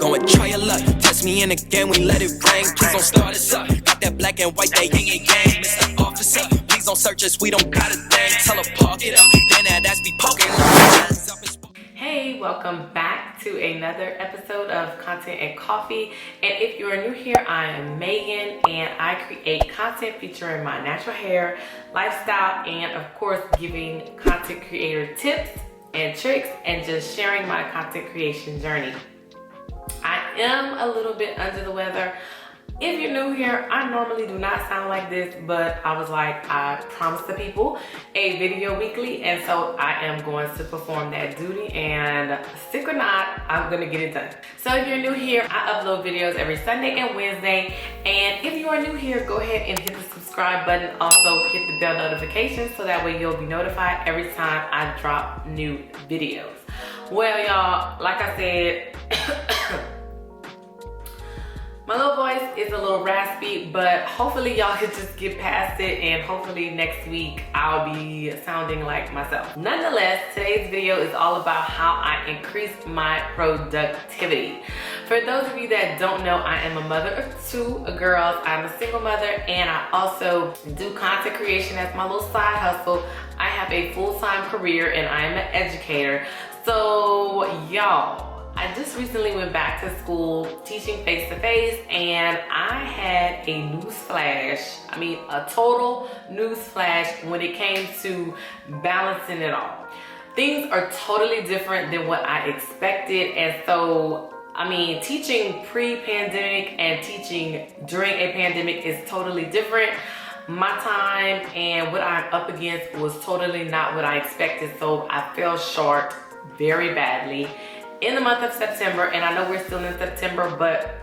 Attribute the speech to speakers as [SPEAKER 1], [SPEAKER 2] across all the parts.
[SPEAKER 1] Go and try your luck. Test me in again, we let it rain. Please don't start us up. Got that black and white, that yin and yang. Mr. Officer, please don't search us, we don't got a thing. Tell her park it up, then that ass be poking.
[SPEAKER 2] Hey, welcome back to another episode of Content and Coffee. And if you are new here, I am Megan and I create content featuring my natural hair, lifestyle, and of course giving content creator tips and tricks and just sharing my content creation journey. I am a little bit under the weather. If you're new here, I normally do not sound like this, but I was like, I promised the people a video weekly, and so I am going to perform that duty, and sick or not, I'm gonna get it done. So if you're new here, I upload videos every Sunday and Wednesday, and if you are new here, go ahead and hit the subscribe button. Also hit the bell notification so that way you'll be notified every time I drop new videos. Well, y'all, like I said, my little voice is a little raspy, but hopefully y'all can just get past it, and hopefully next week I'll be sounding like myself. Nonetheless, today's video is all about how I increase my productivity. For those of you that don't know, I am a mother of two girls. I'm a single mother, and I also do content creation as my little side hustle. I have a full-time career and I am an educator. So y'all, I just recently went back to school teaching face-to-face, and I had a newsflash. I mean, a total newsflash when it came to balancing it all. Things are totally different than what I expected, and so, I mean, teaching pre-pandemic and teaching during a pandemic is totally different. My time and what I'm up against was totally not what I expected, so I fell short very badly in the month of September, and I know we're still in September, but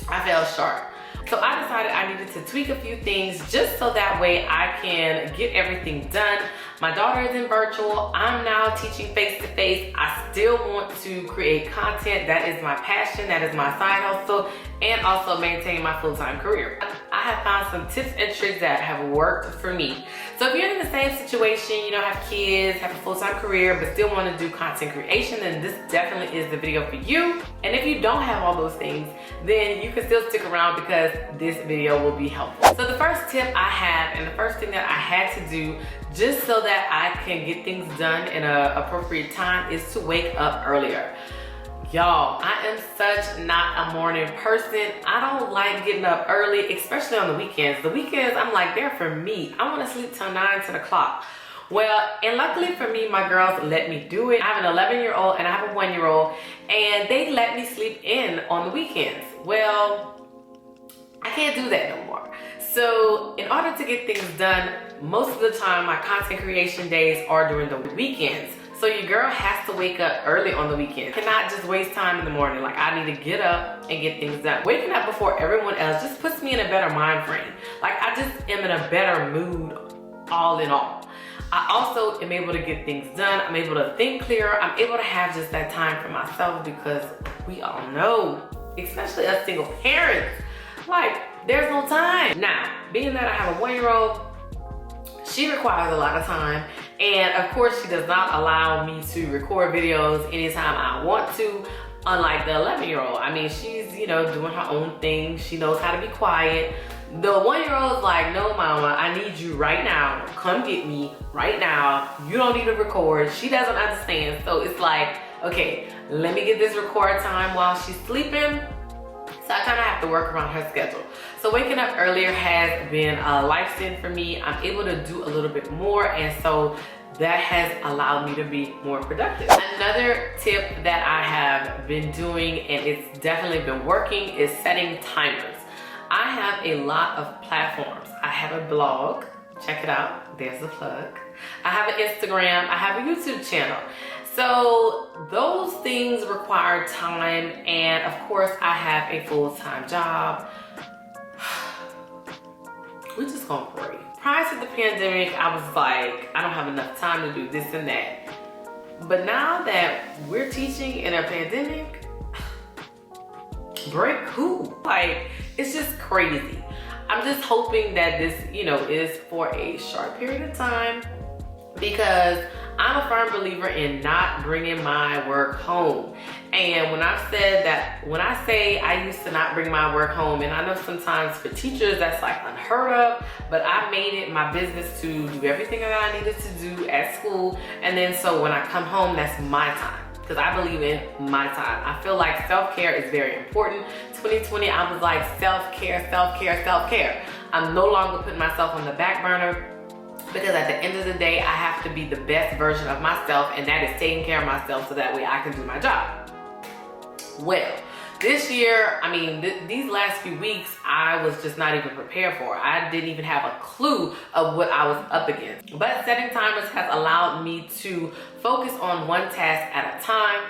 [SPEAKER 2] I fell short. So I decided I needed to tweak a few things just so that way I can get everything done. My daughter is in virtual. I'm now teaching face-to-face. I still want to create content. That is my passion. That is my side hustle, and also maintain my full-time career. I have found some tips and tricks that have worked for me. So if you're in the same situation, you know, have kids, have a full-time career, but still want to do content creation, then this definitely is the video for you. And if you don't have all those things, then you can still stick around because this video will be helpful. So the first tip I have, and the first thing that I had to do just so that I can get things done in an appropriate time, is to wake up earlier. Y'all, I am such not a morning person. I don't like getting up early, especially on the weekends. The weekends, I'm like, they're for me. I want to sleep till 9, 10 o'clock. Well, and luckily for me, my girls let me do it. I have an 11-year-old and I have a 1-year-old, and they let me sleep in on the weekends. Well, I can't do that no more. So in order to get things done, most of the time my content creation days are during the weekends. So your girl has to wake up early on the weekend. Cannot just waste time in the morning. Like, I need to get up and get things done. Waking up before everyone else just puts me in a better mind frame. Like, I just am in a better mood all in all. I also am able to get things done. I'm able to think clearer. I'm able to have just that time for myself, because we all know, especially us single parents, like, there's no time. Now, being that I have a 1-year-old, she requires a lot of time, and of course she does not allow me to record videos anytime I want to, unlike the 11-year-old. I mean, she's, you know, doing her own thing. She knows how to be quiet. The 1-year-old is like, no mama, I need you right now. Come get me right now. You don't need to record. She doesn't understand. So it's like, okay, let me get this record time while she's sleeping. So I kind of have to work around her schedule. So waking up earlier has been a lifesaver for me. I'm able to do a little bit more, and so that has allowed me to be more productive. Another tip that I have been doing, and it's definitely been working, is setting timers. I have a lot of platforms. I have a blog. Check it out. There's a plug. I have an Instagram. I have a YouTube channel. So those things require time, and of course I have a full-time job. We're just gonna pray. Prior to the pandemic, I was like, I don't have enough time to do this and that. But now that we're teaching in a pandemic, break who? Like, it's just crazy. I'm just hoping that this, you know, is for a short period of time, because I'm a firm believer in not bringing my work home. And when I say I used to not bring my work home, and I know sometimes for teachers that's like unheard of, but I made it my business to do everything that I needed to do at school. And then so when I come home, that's my time, because I believe in my time. I feel like self-care is very important. 2020, I was like self-care, self-care, self-care. I'm no longer putting myself on the back burner, because at the end of the day, I have to be the best version of myself, and that is taking care of myself so that way I can do my job. Well, this year, I mean, these last few weeks, I was just not even prepared for. I didn't even have a clue of what I was up against. But setting timers has allowed me to focus on one task at a time.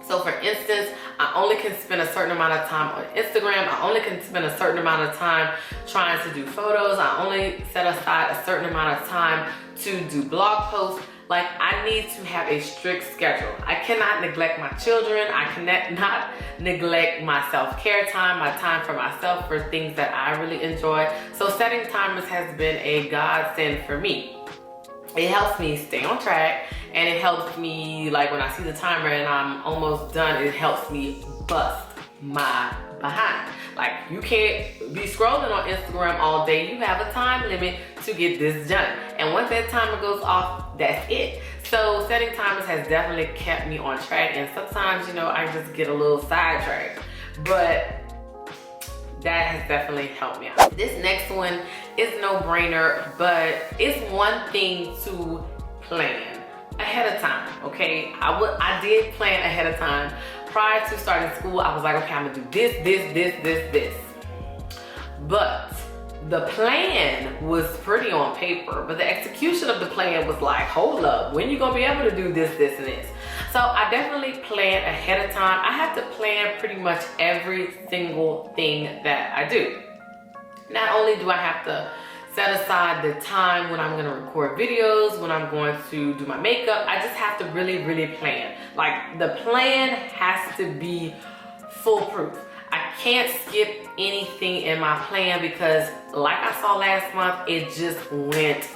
[SPEAKER 2] So for instance, I only can spend a certain amount of time on Instagram. I only can spend a certain amount of time trying to do photos. I only set aside a certain amount of time to do blog posts. Like, I need to have a strict schedule. I cannot neglect my children. I cannot not neglect my self-care time, my time for myself, for things that I really enjoy. So setting timers has been a godsend for me. It helps me stay on track, and it helps me, like, when I see the timer and I'm almost done, it helps me bust my behind. Like, you can't be scrolling on Instagram all day. You have a time limit to get this done. And once that timer goes off, that's it. So setting timers has definitely kept me on track, and sometimes, you know, I just get a little sidetracked. But that has definitely helped me out. This next one is no brainer, but it's one thing to plan ahead of time, okay? I did plan ahead of time. Prior to starting school, I was like, okay, I'm gonna do this. But the plan was pretty on paper, but the execution of the plan was like, hold up, when you gonna be able to do this, and this? So I definitely plan ahead of time. I have to plan pretty much every single thing that I do. Not only do I have to set aside the time when I'm gonna record videos, when I'm going to do my makeup, I just have to really, really plan. Like, the plan has to be foolproof. I can't skip anything in my plan, because like I saw last month, it just went.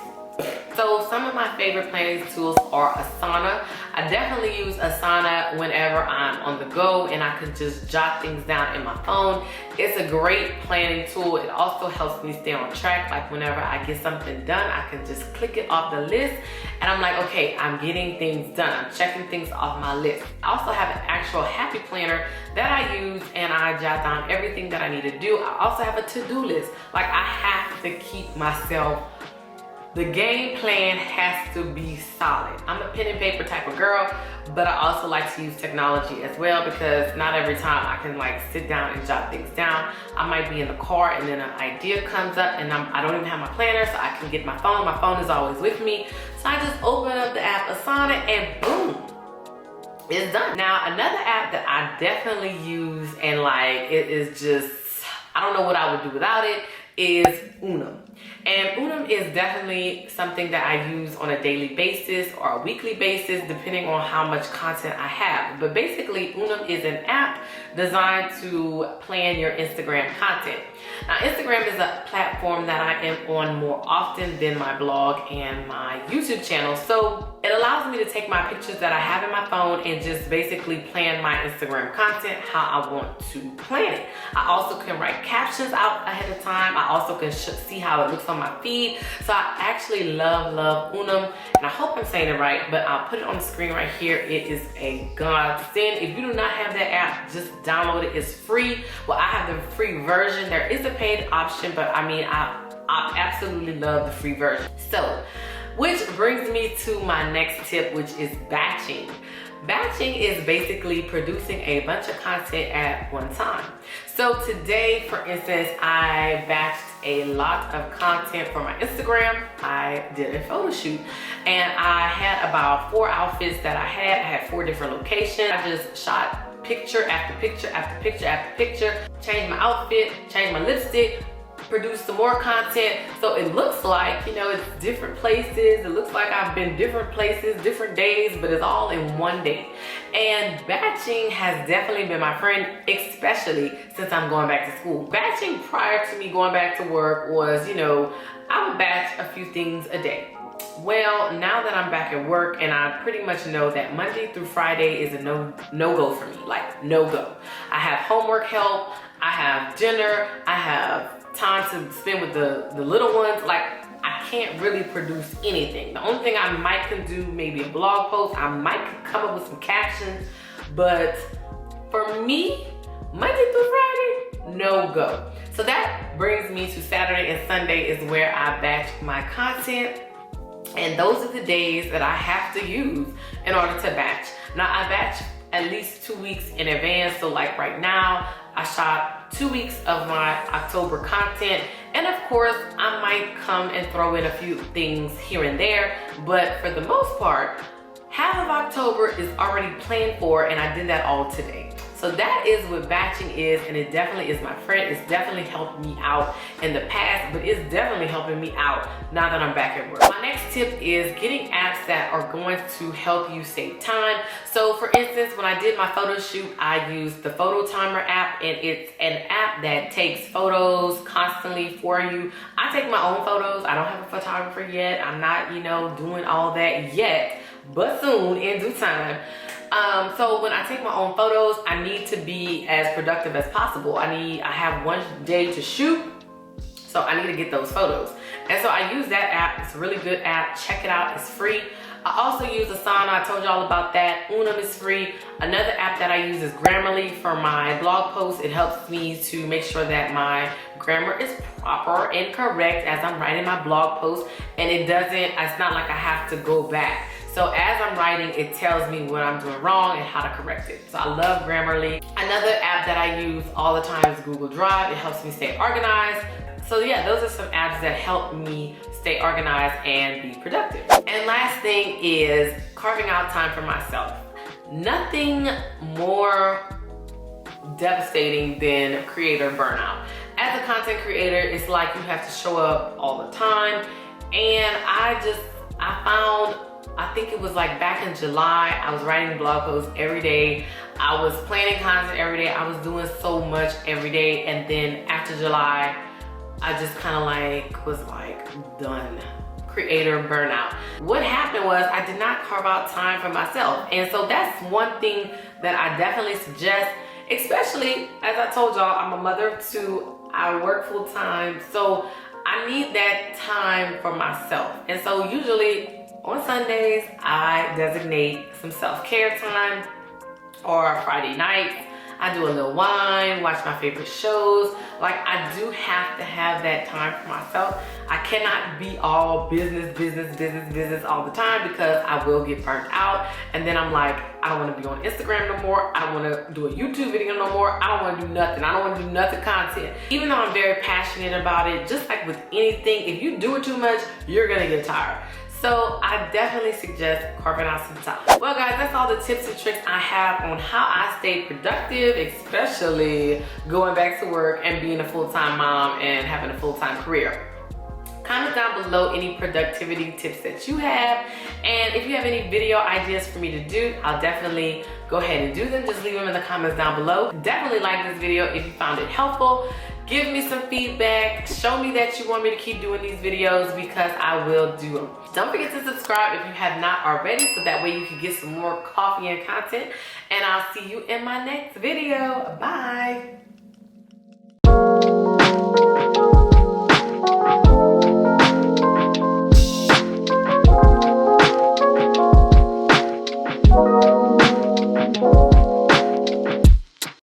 [SPEAKER 2] So some of my favorite planning tools are Asana. I definitely use Asana whenever I'm on the go and I can just jot things down in my phone. It's a great planning tool. It also helps me stay on track. Like, whenever I get something done, I can just click it off the list and I'm like, okay, I'm getting things done. I'm checking things off my list. I also have an actual happy planner that I use, and I jot down everything that I need to do. I also have a to-do list. Like, I have to keep myself, the game plan has to be solid. I'm a pen and paper type of girl, but I also like to use technology as well, because not every time I can like sit down and jot things down. I might be in the car and then an idea comes up and I don't even have my planner, so I can get my phone. My phone is always with me. So I just open up the app Asana and boom, it's done. Now, another app that I definitely use, and like, it is just, I don't know what I would do without it, is Unum. And Unum is definitely something that I use on a daily basis or a weekly basis, depending on how much content I have. But basically, Unum is an app designed to plan your Instagram content. Now, Instagram is a platform that I am on more often than my blog and my YouTube channel. So it allows me to take my pictures that I have in my phone and just basically plan my Instagram content how I want to plan it. I also can write captions out ahead of time. I also can see how it looks on my feed. So I actually love Unum, and I hope I'm saying it right, but I'll put it on the screen right here. It is a godsend. If you do not have that app, just download it. It's free. Well, I have the free version. There is a paid option, but I mean, I absolutely love the free version. So, which brings me to my next tip, which is batching. Batching is basically producing a bunch of content at one time. So today, for instance, I batched a lot of content for my Instagram. I did a photo shoot and I had about 4 outfits that I had 4 different locations. I just shot picture after picture after picture after picture, changed my outfit, changed my lipstick, produce some more content. So it looks like, you know, it's different places. It looks like I've been different places, different days, but it's all in one day. And batching has definitely been my friend, especially since I'm going back to school. Batching prior to me going back to work was, you know, I would batch a few things a day. Well, now that I'm back at work and I pretty much know that Monday through Friday is a no-go for me, like no-go. I have homework help, I have dinner, I have time to spend with the little ones. Like, I can't really produce anything. The only thing I might can do, maybe a blog post, I might come up with some captions, but for me, Monday through Friday, no go. So that brings me to Saturday and Sunday is where I batch my content. And those are the days that I have to use in order to batch. Now I batch at least 2 weeks in advance. So like right now, I shot 2 weeks of my October content. And of course, I might come and throw in a few things here and there. But for the most part, half of October is already planned for, and I did that all today. So that is what batching is, and it definitely is my friend. It's definitely helped me out in the past, but it's definitely helping me out now that I'm back at work. My next tip is getting apps that are going to help you save time. So for instance, when I did my photo shoot, I used the Photo Timer app, and it's an app that takes photos constantly for you. I take my own photos. I don't have a photographer yet. I'm not, doing all that yet, but soon, in due time. So when I take my own photos, I need to be as productive as possible. I have 1 day to shoot, so I need to get those photos. And so I use that app. It's a really good app. Check it out. It's free. I also use Asana. I told you all about that. Unum is free. Another app that I use is Grammarly for my blog posts. It helps me to make sure that my grammar is proper and correct as I'm writing my blog post. And it's not like I have to go back. So as I'm writing, it tells me what I'm doing wrong and how to correct it. So I love Grammarly. Another app that I use all the time is Google Drive. It helps me stay organized. So yeah, those are some apps that help me stay organized and be productive. And last thing is carving out time for myself. Nothing more devastating than creator burnout. As a content creator, it's like you have to show up all the time. And I think it was like back in July, I was writing blog posts every day. I was planning content every day. I was doing so much every day. And then after July, I just kind of was done. Creator burnout. What happened was I did not carve out time for myself. And so that's one thing that I definitely suggest, especially as I told y'all, I'm a mother of 2. I work full time. So I need that time for myself. And so usually on Sundays, I designate some self-care time, or Friday nights, I do a little wine, watch my favorite shows. I do have to have that time for myself. I cannot be all business all the time because I will get burnt out. And then I'm like, I don't want to be on Instagram no more. I don't want to do a YouTube video no more. I don't want to do nothing. I don't want to do nothing content. Even though I'm very passionate about it, just like with anything, if you do it too much, you're going to get tired. So I definitely suggest carving out some time. Well guys, that's all the tips and tricks I have on how I stay productive, especially going back to work and being a full-time mom and having a full-time career. Comment down below any productivity tips that you have. And if you have any video ideas for me to do, I'll definitely go ahead and do them. Just leave them in the comments down below. Definitely like this video if you found it helpful. Give me some feedback. Show me that you want me to keep doing these videos because I will do them. Don't forget to subscribe if you have not already, so that way you can get some more coffee and content. And I'll see you in my next video. Bye.